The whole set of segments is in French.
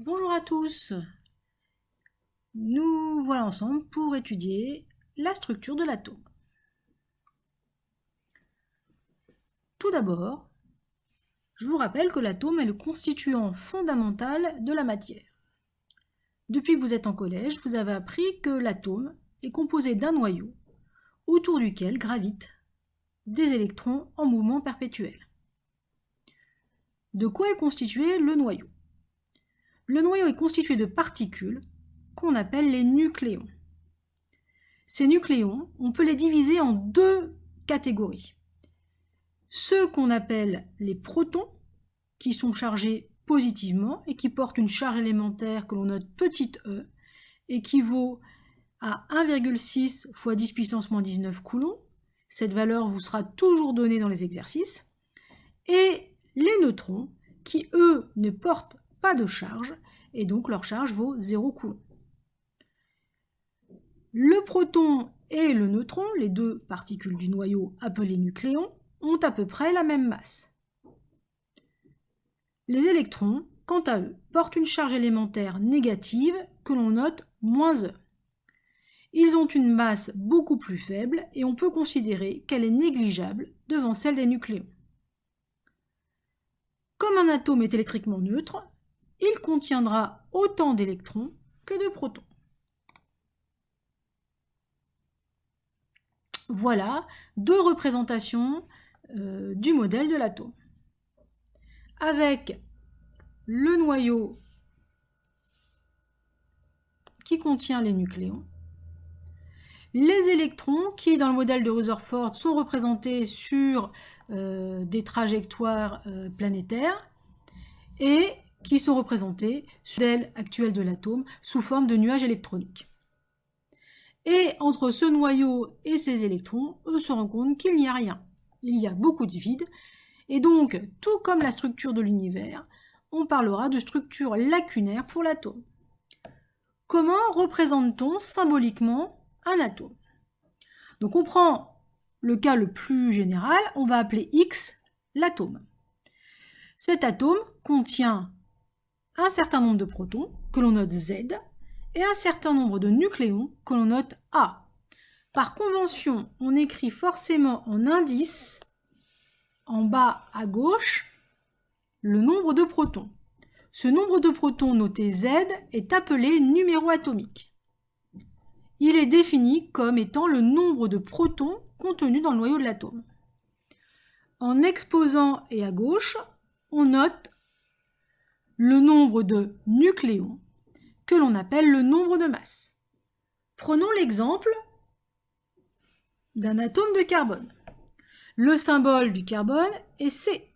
Bonjour à tous, nous voilà ensemble pour étudier la structure de l'atome. Tout d'abord, je vous rappelle que l'atome est le constituant fondamental de la matière. Depuis que vous êtes en collège, vous avez appris que l'atome est composé d'un noyau autour duquel gravitent des électrons en mouvement perpétuel. De quoi est constitué le noyau? Le noyau est constitué de particules qu'on appelle les nucléons. Ces nucléons, on peut les diviser en deux catégories. Ceux qu'on appelle les protons, qui sont chargés positivement et qui portent une charge élémentaire que l'on note petit e, équivaut à 1,6 fois 10 puissance moins 19 coulombs. Cette valeur vous sera toujours donnée dans les exercices. Et les neutrons, qui eux ne portent pas de charge, et donc leur charge vaut 0 coulomb. Le proton et le neutron, les deux particules du noyau appelées nucléons, ont à peu près la même masse. Les électrons, quant à eux, portent une charge élémentaire négative que l'on note -e. Ils ont une masse beaucoup plus faible et on peut considérer qu'elle est négligeable devant celle des nucléons. Comme un atome est électriquement neutre, il contiendra autant d'électrons que de protons. Voilà deux représentations du modèle de l'atome. Avec le noyau qui contient les nucléons, les électrons qui, dans le modèle de Rutherford, sont représentés sur des trajectoires planétaires et qui sont représentés sur le modèle actuel de l'atome sous forme de nuages électroniques. Et entre ce noyau et ces électrons, eux se rendent compte qu'il n'y a rien. Il y a beaucoup de vide. Et donc, tout comme la structure de l'univers, on parlera de structure lacunaire pour l'atome. Comment représente-t-on symboliquement un atome? Donc on prend le cas le plus général, on va appeler X l'atome. Cet atome contient un certain nombre de protons, que l'on note Z, et un certain nombre de nucléons, que l'on note A. Par convention, on écrit forcément en indice, en bas à gauche, le nombre de protons. Ce nombre de protons noté Z est appelé numéro atomique. Il est défini comme étant le nombre de protons contenus dans le noyau de l'atome. En exposant et à gauche, on note le nombre de nucléons que l'on appelle le nombre de masse. Prenons l'exemple d'un atome de carbone. Le symbole du carbone est C.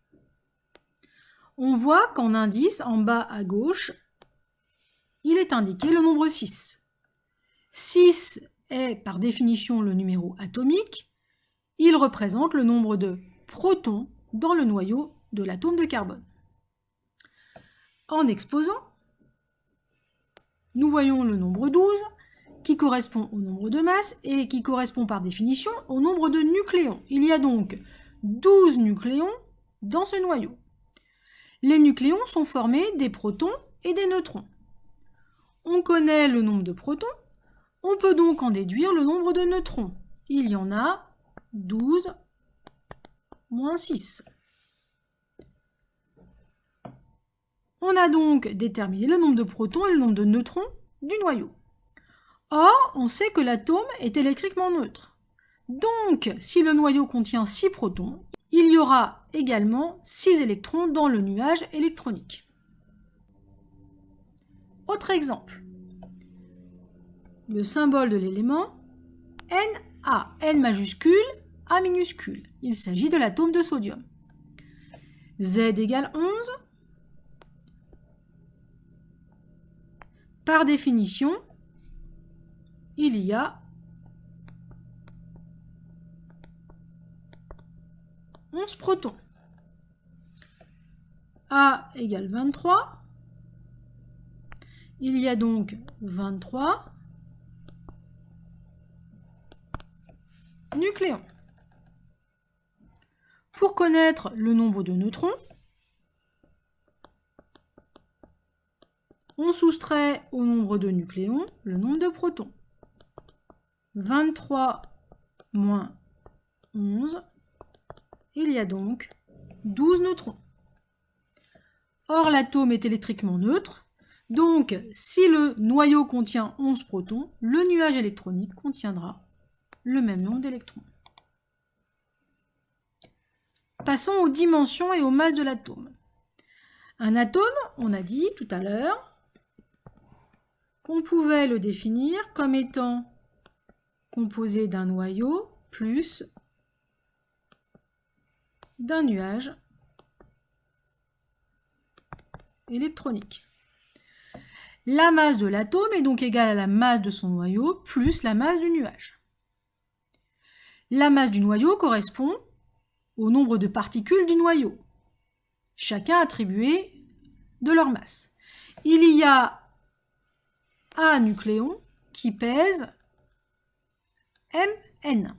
On voit qu'en indice, en bas à gauche, il est indiqué le nombre 6. 6 est par définition le numéro atomique. Il représente le nombre de protons dans le noyau de l'atome de carbone. En exposant, nous voyons le nombre 12 qui correspond au nombre de masse et qui correspond par définition au nombre de nucléons. Il y a donc 12 nucléons dans ce noyau. Les nucléons sont formés des protons et des neutrons. On connaît le nombre de protons, on peut donc en déduire le nombre de neutrons. Il y en a 12 moins 6. On a donc déterminé le nombre de protons et le nombre de neutrons du noyau. Or, on sait que l'atome est électriquement neutre. Donc, si le noyau contient 6 protons, il y aura également 6 électrons dans le nuage électronique. Autre exemple. Le symbole de l'élément Na, N majuscule, A minuscule. Il s'agit de l'atome de sodium. Z égale 11. Par définition, il y a 11 protons. A égale 23. Il y a donc 23 nucléons. Pour connaître le nombre de neutrons, On soustrait au nombre de nucléons le nombre de protons. 23 moins 11, il y a donc 12 neutrons. Or, l'atome est électriquement neutre, donc si le noyau contient 11 protons, le nuage électronique contiendra le même nombre d'électrons. Passons aux dimensions et aux masses de l'atome. Un atome, on a dit tout à l'heure, qu'on pouvait le définir comme étant composé d'un noyau plus d'un nuage électronique. La masse de l'atome est donc égale à la masse de son noyau plus la masse du nuage. La masse du noyau correspond au nombre de particules du noyau, chacun attribué de leur masse. Il y a un nucléon qui pèse Mn.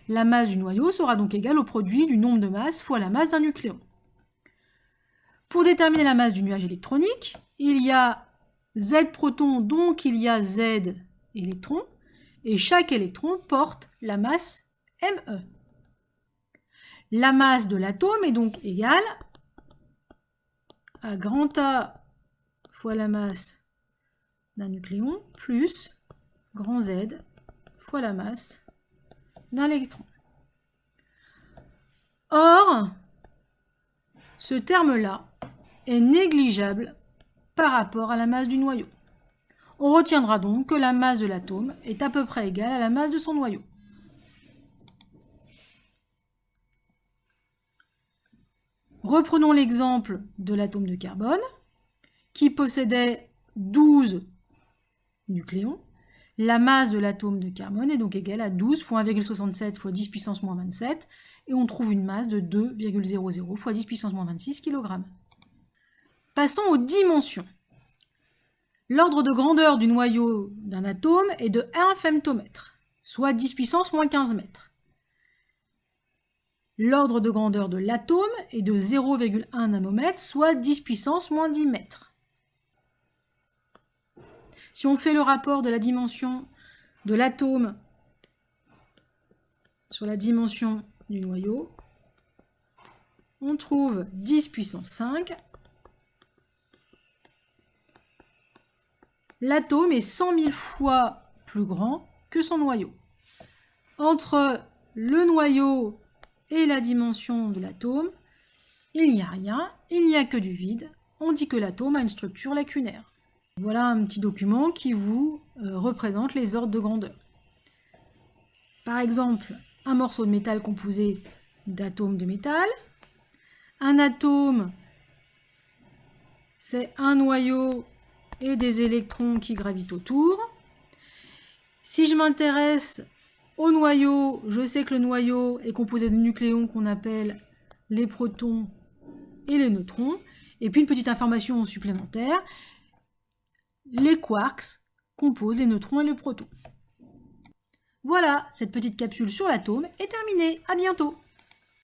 La masse du noyau sera donc égale au produit du nombre de masses fois la masse d'un nucléon. Pour déterminer la masse du nuage électronique, il y a Z protons, donc il y a Z électrons, et chaque électron porte la masse Me. La masse de l'atome est donc égale à grand A fois la masse d'un nucléon plus grand Z fois la masse d'un électron. Or, ce terme-là est négligeable par rapport à la masse du noyau. On retiendra donc que la masse de l'atome est à peu près égale à la masse de son noyau. Reprenons l'exemple de l'atome de carbone, qui possédait 12 nucléons. La masse de l'atome de carbone est donc égale à 12 fois 1,67 fois 10 puissance moins 27, et on trouve une masse de 2,00 fois 10 puissance moins 26 kg. Passons aux dimensions. L'ordre de grandeur du noyau d'un atome est de 1 femtomètre, soit 10 puissance moins 15 mètres. L'ordre de grandeur de l'atome est de 0,1 nanomètre, soit 10 puissance moins 10 mètres. Si on fait le rapport de la dimension de l'atome sur la dimension du noyau, on trouve 10 puissance 5. L'atome est 100 000 fois plus grand que son noyau. Entre le noyau et la dimension de l'atome, il n'y a rien, il n'y a que du vide. On dit que l'atome a une structure lacunaire. Voilà un petit document qui vous représente les ordres de grandeur. Par exemple, un morceau de métal composé d'atomes de métal. Un atome, c'est un noyau et des électrons qui gravitent autour. Si je m'intéresse au noyau, je sais que le noyau est composé de nucléons qu'on appelle les protons et les neutrons. Et puis une petite information supplémentaire, les quarks composent les neutrons et les protons. Voilà, cette petite capsule sur l'atome est terminée. À bientôt!